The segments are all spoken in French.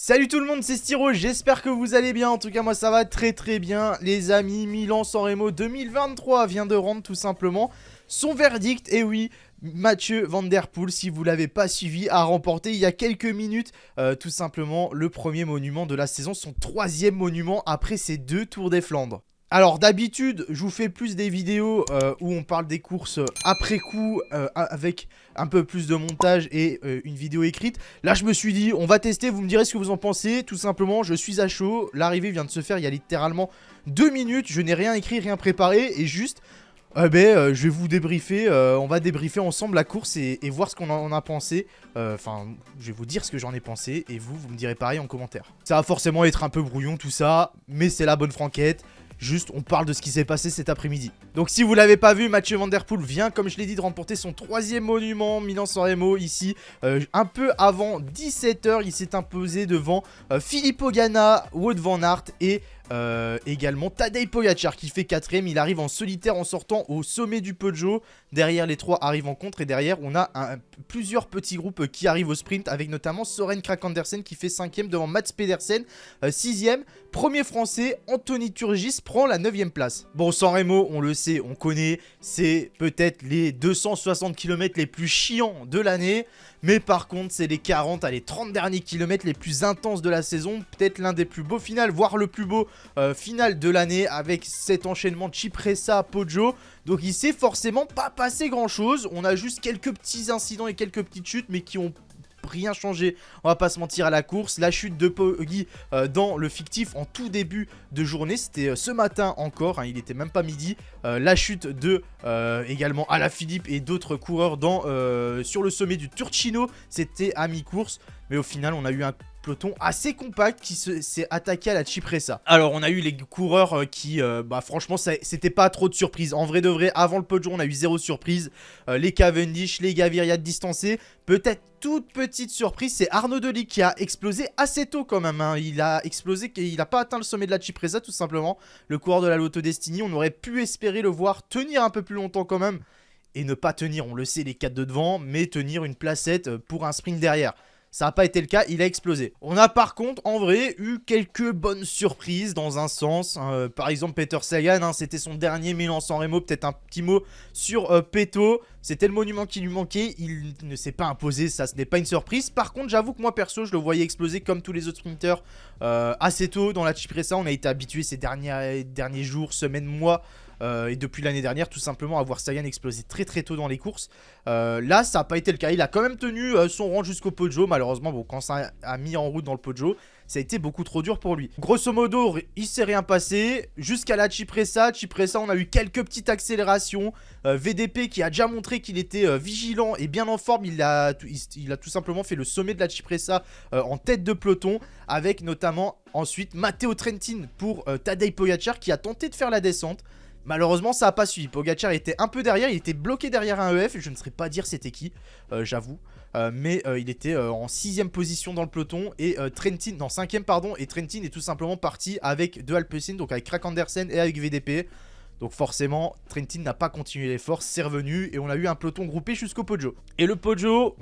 Salut tout le monde, c'est Styro, j'espère que vous allez bien. En tout cas moi ça va très bien les amis. Milan-San Remo 2023 vient de rendre tout simplement son verdict. Et oui, Mathieu Van Der Poel, si vous l'avez pas suivi, a remporté il y a quelques minutes tout simplement le premier monument de la saison, son troisième monument après ses 2 Tours des Flandres. Alors d'habitude, je vous fais plus des vidéos où on parle des courses après coup avec un peu plus de montage et une vidéo écrite. Là, je me suis dit, on va tester, vous me direz ce que vous en pensez. Tout simplement, je suis à chaud. L'arrivée vient de se faire il y a littéralement 2 minutes. Je n'ai rien écrit, rien préparé et juste, je vais vous débriefer. On va débriefer ensemble la course et voir ce qu'on en a pensé. Enfin, je vais vous dire ce que j'en ai pensé et vous me direz pareil en commentaire. Ça va forcément être un peu brouillon tout ça, mais c'est la bonne franquette. Juste, on parle de ce qui s'est passé cet après-midi. Donc si vous l'avez pas vu, Mathieu Van Der Poel vient, comme je l'ai dit, de remporter son 3e monument, Milan-San Remo, ici. Un peu avant 17 h, il s'est imposé devant Filippo Ganna, Wout van Aert et également Tadej Pogacar qui fait 4ème. Il arrive en solitaire en sortant au sommet du Poggio. Derrière, les 3 arrivent en contre et derrière, on a plusieurs petits groupes qui arrivent au sprint avec notamment Søren Kragh Andersen qui fait 5ème devant Mats Pedersen, 6ème. Premier français, Anthony Turgis prend la 9ème place. Bon, San Remo, on le sait, on connaît, c'est peut-être les 260 km les plus chiants de l'année. Mais par contre, c'est les 40 à les 30 derniers kilomètres les plus intenses de la saison. Peut-être l'un des plus beaux finales, voire le plus beau final de l'année avec cet enchaînement Cipressa-Poggio. Donc il s'est forcément pas passé grand-chose. On a juste quelques petits incidents et quelques petites chutes, mais qui ont rien changé, on va pas se mentir, à la course. La chute de Poggi dans le fictif en tout début de journée, c'était ce matin encore, hein, il était même pas midi. La chute de également Alaphilippe et d'autres coureurs sur le sommet du Turchino, c'était à mi-course. Mais au final, on a eu un peloton assez compact qui s'est attaqué à la Cipressa. Alors on a eu les coureurs qui, franchement, c'était pas trop de surprises. En vrai de vrai, avant le Poggio, on a eu 0 surprise. Les Cavendish, les Gaviria distancés. Peut-être toute petite surprise, c'est Arnaud Delis qui a explosé assez tôt quand même. Hein. Il a explosé, il n'a pas atteint le sommet de la Cipressa tout simplement. Le coureur de la Lotto Destiny, on aurait pu espérer le voir tenir un peu plus longtemps quand même. Et ne pas tenir, on le sait, les 4 de devant, mais tenir une placette pour un sprint derrière. Ça n'a pas été le cas, il a explosé. On a par contre, en vrai, eu quelques bonnes surprises dans un sens. Par exemple, Peter Sagan, hein, c'était son dernier Milan-San Remo. Peut-être un petit mot sur Peto. C'était le monument qui lui manquait. Il ne s'est pas imposé, ça, ce n'est pas une surprise. Par contre, j'avoue que moi, perso, je le voyais exploser comme tous les autres sprinters assez tôt dans la Cipressa. On a été habitués ces derniers jours, semaines, mois. Et depuis l'année dernière, tout simplement, à voir Sagan exploser très tôt dans les courses. Là, ça n'a pas été le cas. Il a quand même tenu son rang jusqu'au Poggio. Malheureusement, bon, quand ça a mis en route dans le Poggio, ça a été beaucoup trop dur pour lui. Grosso modo, il s'est rien passé. Jusqu'à la Cipressa. Cipressa, on a eu quelques petites accélérations. VDP qui a déjà montré qu'il était vigilant et bien en forme. Il a tout simplement fait le sommet de la Cipressa en tête de peloton. Avec notamment ensuite Matteo Trentin pour Tadej Pogacar qui a tenté de faire la descente. Malheureusement, ça n'a pas suivi. Pogacar était un peu derrière, il était bloqué derrière un EF. Je ne saurais pas dire c'était qui, j'avoue. Mais il était en 6ème position dans le peloton. Et Trentin, non, 5ème, pardon. Et Trentin est tout simplement parti avec deux Alpecin, donc avec Kragh Andersen et avec VDP. Donc forcément, Trentin n'a pas continué l'effort, c'est revenu. Et on a eu un peloton groupé jusqu'au Poggio. Et le Poggio,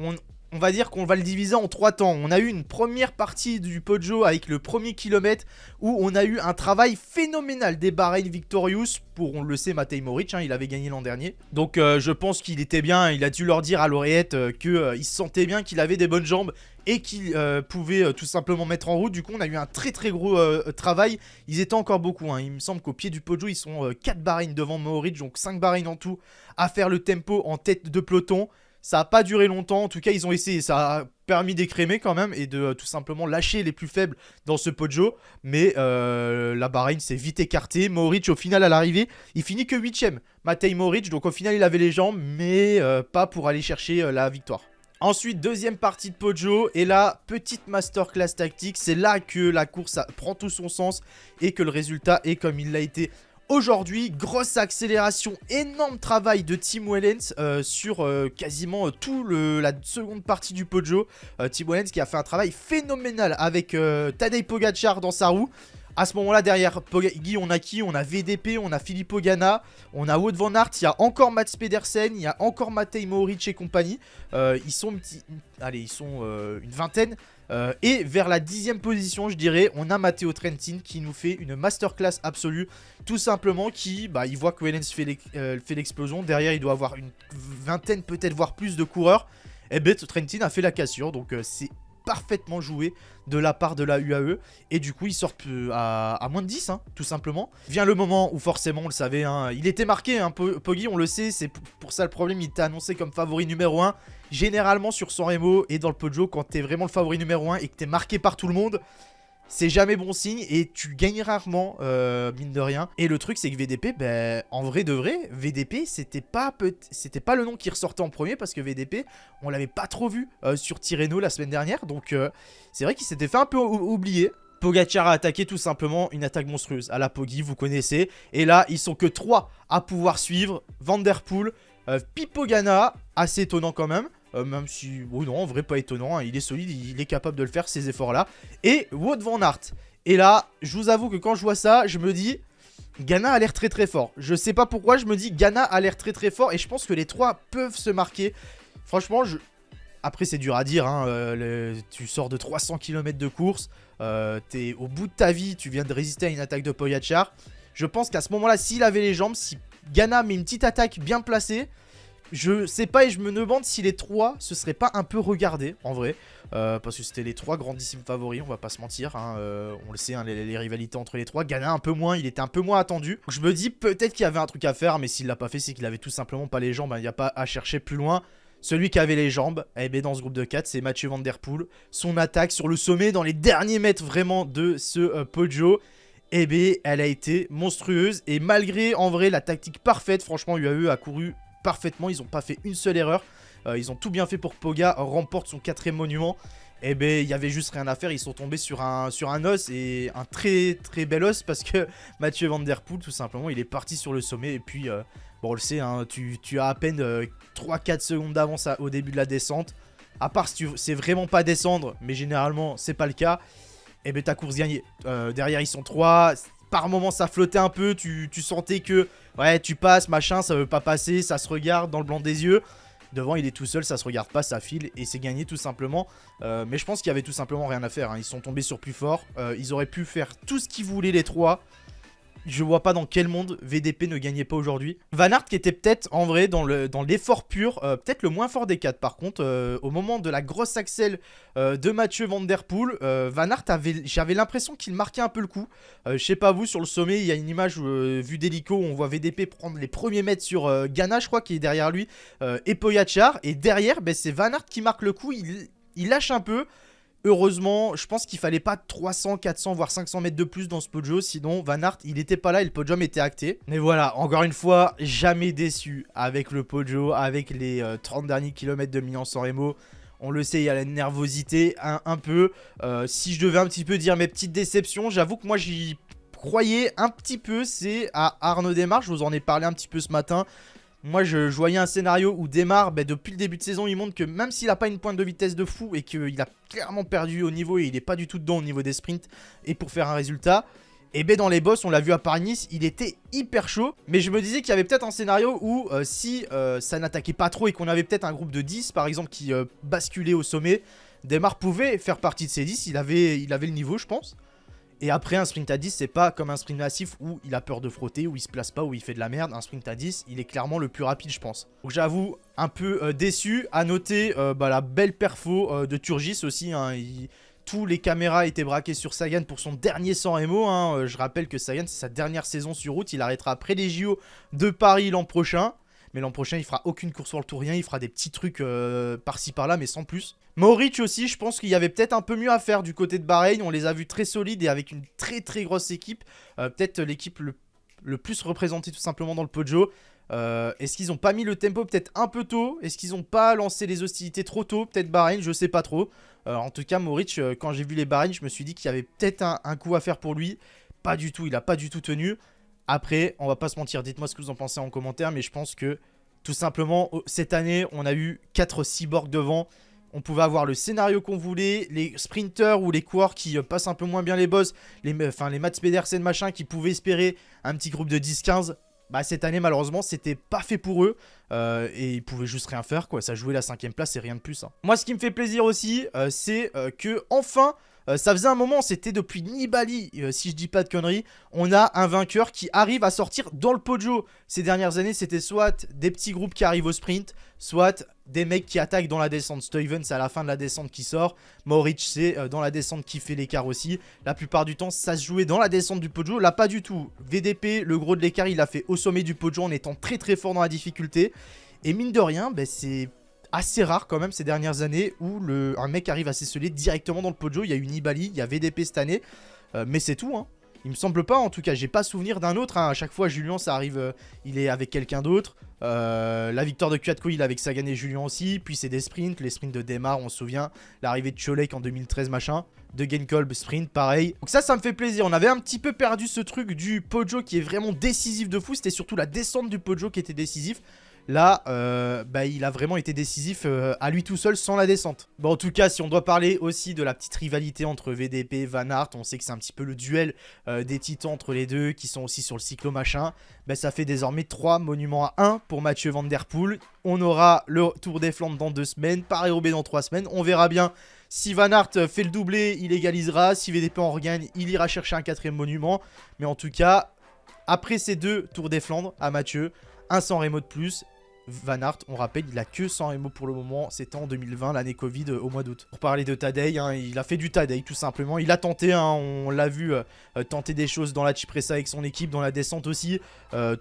on va dire qu'on va le diviser en 3 temps. On a eu une première partie du Poggio avec le premier kilomètre où on a eu un travail phénoménal des Bahreïn Victorious pour, on le sait, Matej Moric, hein, il avait gagné l'an dernier. Donc je pense qu'il était bien, il a dû leur dire à l'oreillette qu'il se sentait bien, qu'il avait des bonnes jambes et qu'il pouvait tout simplement mettre en route. Du coup, on a eu un très gros travail. Ils étaient encore beaucoup, hein. Il me semble qu'au pied du Poggio, ils sont 4 Bahreïn devant Moric, donc 5 Bahreïn en tout, à faire le tempo en tête de peloton. Ça n'a pas duré longtemps, en tout cas ils ont essayé, ça a permis d'écrémer quand même et de tout simplement lâcher les plus faibles dans ce Poggio. Mais la Bahreïn s'est vite écartée, Moric au final à l'arrivée, il finit que 8ème. Matej Moric, donc au final il avait les jambes, mais pas pour aller chercher la victoire. Ensuite, deuxième partie de Poggio, et là, petite masterclass tactique, c'est là que la course prend tout son sens et que le résultat est comme il l'a été. Aujourd'hui, grosse accélération, énorme travail de Tim Wellens sur quasiment la seconde partie du Poggio. Tim Wellens qui a fait un travail phénoménal avec Tadej Pogacar dans sa roue. À ce moment-là, derrière Poggi, on a qui? On a VDP, on a Filippo Ganna, on a Wout van Aert, il y a encore Mats Pedersen, il y a encore Matej Moric et compagnie. Ils sont une vingtaine Et vers la 10e position, je dirais, on a Matteo Trentin qui nous fait une masterclass absolue. Tout simplement, il voit que Wellens fait l'explosion. Derrière, il doit avoir une vingtaine, peut-être voire plus de coureurs. Et ben, Trentin a fait la cassure. Donc, c'est parfaitement joué de la part de la UAE. Et du coup, ils sortent à moins de 10, hein, tout simplement. Vient le moment où forcément, on le savait, hein, il était marqué, hein, Poggi, on le sait. C'est pour ça le problème, il était annoncé comme favori numéro 1. Généralement, sur Sanremo et dans le Poggio, quand t'es vraiment le favori numéro 1 et que t'es marqué par tout le monde, c'est jamais bon signe et tu gagnes rarement, mine de rien. Et le truc, c'est que VDP, ben, en vrai de vrai, VDP, c'était pas le nom qui ressortait en premier parce que VDP, on l'avait pas trop vu sur Tirreno la semaine dernière. Donc, c'est vrai qu'il s'était fait un peu oublier. Pogacar a attaqué tout simplement une attaque monstrueuse à la Poggi, vous connaissez. Et là, ils sont que 3 à pouvoir suivre. Van Der Poel, Pipo Ganna, assez étonnant quand même. Même si, oui non, en vrai pas étonnant, hein, il est solide, il est capable de le faire, ces efforts-là. Et Wout van Aert. Et là, je vous avoue que quand je vois ça, je me dis, Ganna a l'air très très fort. Je sais pas pourquoi, je me dis, Ganna a l'air très très fort. Et je pense que les 3 peuvent se marquer. Franchement, après c'est dur à dire, hein, tu sors de 300 km de course, t'es au bout de ta vie, tu viens de résister à une attaque de Pogacar. Je pense qu'à ce moment-là, s'il avait les jambes, si Ganna met une petite attaque bien placée, je sais pas et je me demande si les 3 se seraient pas un peu regardés en vrai. Parce que c'était les 3 grandissimes favoris, on va pas se mentir. Hein, on le sait, hein, les rivalités entre les 3. Ganna un peu moins, il était un peu moins attendu. Donc je me dis peut-être qu'il y avait un truc à faire, mais s'il l'a pas fait, c'est qu'il avait tout simplement pas les jambes. Il n'y a pas à chercher plus loin. Celui qui avait les jambes, eh bien dans ce groupe de 4, c'est Mathieu Van Der Poel. Son attaque sur le sommet, dans les derniers mètres vraiment de ce Poggio, eh bien elle a été monstrueuse. Et malgré en vrai la tactique parfaite, franchement UAE a couru parfaitement, ils n'ont pas fait une seule erreur. Ils ont tout bien fait pour que Poga remporte son 4e monument. Et ben il y avait juste rien à faire, ils sont tombés sur un os et un très très bel os parce que Mathieu Van Der Poel tout simplement il est parti sur le sommet et puis bon on le sait hein, tu as à peine 3-4 secondes d'avance au début de la descente. À part si tu sais vraiment pas descendre, mais généralement c'est pas le cas. Et ben ta course gagnée. Derrière ils sont 3. Par moment ça flottait un peu, tu sentais que ouais tu passes machin, ça veut pas passer, ça se regarde dans le blanc des yeux. Devant il est tout seul, ça se regarde pas, ça file et c'est gagné tout simplement. Mais je pense qu'il y avait tout simplement rien à faire, hein. Ils sont tombés sur plus fort, ils auraient pu faire tout ce qu'ils voulaient les 3. Je vois pas dans quel monde VDP ne gagnait pas aujourd'hui. Van Aert qui était peut-être en vrai dans l'effort pur, peut-être le moins fort des 4 par contre. Au moment de la grosse accel de Mathieu Van Der Poel, Van Aert j'avais l'impression qu'il marquait un peu le coup. Je sais pas vous, sur le sommet il y a une image vue d'hélico où on voit VDP prendre les premiers mètres sur Ganna je crois qui est derrière lui et Pogacar. Et derrière ben, c'est Van Aert qui marque le coup, il lâche un peu. Heureusement, je pense qu'il fallait pas 300, 400, voire 500 mètres de plus dans ce Poggio. Sinon, Van Aert, il était pas là et le podium était acté. Mais voilà, encore une fois, jamais déçu avec le Poggio, avec les 30 derniers kilomètres de Milan-San Remo. On le sait, il y a la nervosité un peu. Si je devais un petit peu dire mes petites déceptions, j'avoue que moi, j'y croyais un petit peu. C'est à Arnaud Démare, je vous en ai parlé un petit peu ce matin. Moi je voyais un scénario où Démare, bah, depuis le début de saison, il montre que même s'il n'a pas une pointe de vitesse de fou et qu'il a clairement perdu au niveau et il n'est pas du tout dedans au niveau des sprints et pour faire un résultat, et ben dans les bosses, on l'a vu à Paris-Nice, il était hyper chaud. Mais je me disais qu'il y avait peut-être un scénario où si ça n'attaquait pas trop et qu'on avait peut-être un groupe de 10 par exemple qui basculait au sommet, Démare pouvait faire partie de ces 10, il avait le niveau je pense. Et après, un sprint à 10, c'est pas comme un sprint massif où il a peur de frotter, où il se place pas, où il fait de la merde. Un sprint à 10, il est clairement le plus rapide, je pense. Donc j'avoue, un peu déçu. À noter la belle perfo de Turgis aussi. Hein, tous les caméras étaient braquées sur Sagan pour son dernier San Remo. Hein. Je rappelle que Sagan, c'est sa dernière saison sur route. Il arrêtera après les JO de Paris l'an prochain. Mais l'an prochain, il fera aucune course sur le tour, rien. Il fera des petits trucs par-ci par-là, mais sans plus. Mohoric aussi, je pense qu'il y avait peut-être un peu mieux à faire du côté de Bahreïn. On les a vus très solides et avec une très très grosse équipe. Peut-être l'équipe le plus représentée tout simplement dans le Poggio. Est-ce qu'ils n'ont pas mis le tempo peut-être un peu tôt? Est-ce qu'ils n'ont pas lancé les hostilités trop tôt? Peut-être Bahreïn, je sais pas trop. En tout cas, Mohoric, quand j'ai vu les Bahreïn, je me suis dit qu'il y avait peut-être un coup à faire pour lui. Pas du tout, il n'a pas du tout tenu. Après, on va pas se mentir, dites-moi ce que vous en pensez en commentaire, mais je pense que tout simplement, cette année, on a eu 4 cyborgs devant. On pouvait avoir le scénario qu'on voulait, les sprinters ou les coureurs qui passent un peu moins bien les boss, les Mats Pedersen machin qui pouvaient espérer un petit groupe de 10-15. bah cette année malheureusement c'était pas fait pour eux et ils pouvaient juste rien faire quoi, ça jouait la 5ème place et rien de plus hein. Moi ce qui me fait plaisir aussi c'est que enfin ça faisait un moment, c'était depuis Nibali, si je dis pas de conneries, on a un vainqueur qui arrive à sortir dans le Poggio. Ces dernières années, c'était soit des petits groupes qui arrivent au sprint, soit des mecs qui attaquent dans la descente. Stuyven, c'est à la fin de la descente qui sort. Mohoric, c'est dans la descente qui fait l'écart aussi. La plupart du temps, ça se jouait dans la descente du Poggio. Là, pas du tout. VDP, le gros de l'écart, il l'a fait au sommet du Poggio en étant très très fort dans la difficulté. Et mine de rien, bah, c'est assez rare quand même ces dernières années où un mec arrive à s'esseler directement dans le Poggio. Il y a eu Nibali, il y a VDP cette année, mais c'est tout hein. Il me semble pas en tout cas, j'ai pas souvenir d'un autre hein. À chaque fois Julien ça arrive, il est avec quelqu'un d'autre. La victoire de Kwiatkowski il est avec Sagan et Julien aussi. Puis c'est des sprints, les sprints de Demar on se souvient. L'arrivée de Cholek en 2013 machin. De Genkolb sprint pareil. Donc ça me fait plaisir. On avait un petit peu perdu ce truc du Poggio qui est vraiment décisif de fou. C'était surtout la descente du Poggio qui était décisif. Là, bah, il a vraiment été décisif à lui tout seul sans la descente. Bon, en tout cas, si on doit parler aussi de la petite rivalité entre VDP et Van Aert, on sait que c'est un petit peu le duel des titans entre les deux qui sont aussi sur le cyclo machin. Bah, ça fait désormais 3 monuments à 1 pour Mathieu Van Der Poel. On aura le Tour des Flandres dans 2 semaines, Paris-Roubaix dans 3 semaines. On verra bien si Van Aert fait le doublé, il égalisera. Si VDP en regagne, il ira chercher un 4ème monument. Mais en tout cas, après ces 2 Tours des Flandres à Mathieu, un San Remo de plus. Van Aert, on rappelle, il a que 100 Remo pour le moment. C'était en 2020, l'année Covid, au mois d'août. Pour parler de Tadej, hein, il a fait du Tadej tout simplement. Il a tenté, hein, on l'a vu, tenter des choses dans la Cipressa avec son équipe, dans la descente aussi.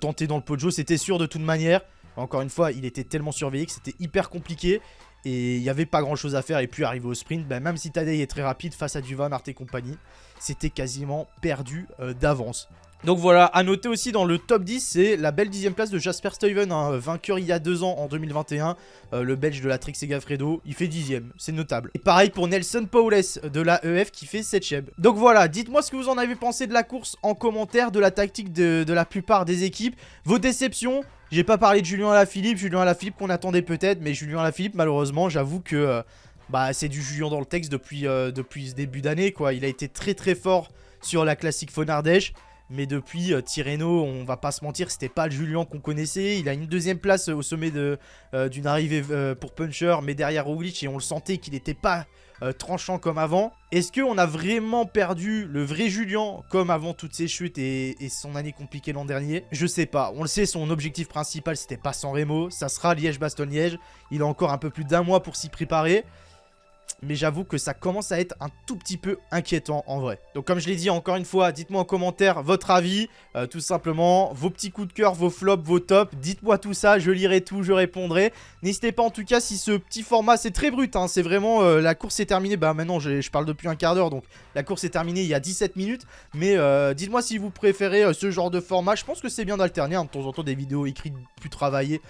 Tenter dans le Poggio, c'était sûr de toute manière. Encore une fois, il était tellement surveillé que c'était hyper compliqué. Et il n'y avait pas grand chose à faire. Et puis arrivé au sprint, bah, même si Tadej est très rapide face à du Van Aert et compagnie, c'était quasiment perdu d'avance. Donc voilà, à noter aussi dans le top 10, c'est la belle 10ème place de Jasper Stuyven, hein, vainqueur il y a 2 ans en 2021, le belge de la Trek Segafredo, il fait 10ème, c'est notable. Et pareil pour Nelson Powles de la EF qui fait 7ème. Donc voilà, dites-moi ce que vous en avez pensé de la course en commentaire, de la tactique de la plupart des équipes, vos déceptions. J'ai pas parlé de Julien Alaphilippe qu'on attendait peut-être, mais Julien Alaphilippe malheureusement j'avoue que bah, c'est du Julien dans le texte depuis ce début d'année quoi. Il a été très très fort sur la classique Fonardèche. Mais depuis Tirreno, on va pas se mentir, c'était pas le Julien qu'on connaissait. Il a une 2ème place au sommet d'une arrivée pour Puncher, mais derrière Roglic, et on le sentait qu'il n'était pas tranchant comme avant. Est-ce qu'on a vraiment perdu le vrai Julien comme avant toutes ses chutes et son année compliquée l'an dernier? Je sais pas. On le sait, son objectif principal, c'était pas San Remo. Ça sera Liège-Bastogne-Liège. Il a encore un peu plus d'1 mois pour s'y préparer. Mais j'avoue que ça commence à être un tout petit peu inquiétant en vrai. Donc comme je l'ai dit encore une fois, dites-moi en commentaire votre avis, tout simplement, vos petits coups de cœur, vos flops, vos tops, dites-moi tout ça, je lirai tout, je répondrai. N'hésitez pas en tout cas si ce petit format, c'est très brut, hein, c'est vraiment, la course est terminée, bah maintenant je parle depuis un quart d'heure, donc la course est terminée il y a 17 minutes. Mais dites-moi si vous préférez ce genre de format, je pense que c'est bien d'alterner, hein, de temps en temps des vidéos écrites plus travaillées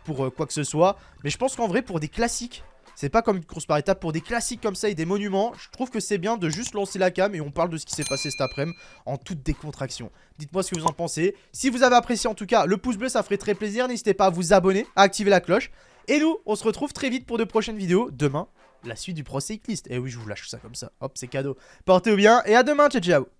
pour quoi que ce soit. Mais je pense qu'en vrai pour des classiques, c'est pas comme une course par étapes, pour des classiques comme ça et des monuments, je trouve que c'est bien de juste lancer la cam et on parle de ce qui s'est passé cet après-midi en toute décontraction. Dites-moi ce que vous en pensez. Si vous avez apprécié en tout cas, le pouce bleu ça ferait très plaisir. N'hésitez pas à vous abonner, à activer la cloche. Et nous, on se retrouve très vite pour de prochaines vidéos. Demain, la suite du Pro Cycliste. Et oui, je vous lâche ça comme ça. Hop, c'est cadeau. Portez-vous bien et à demain, ciao ciao.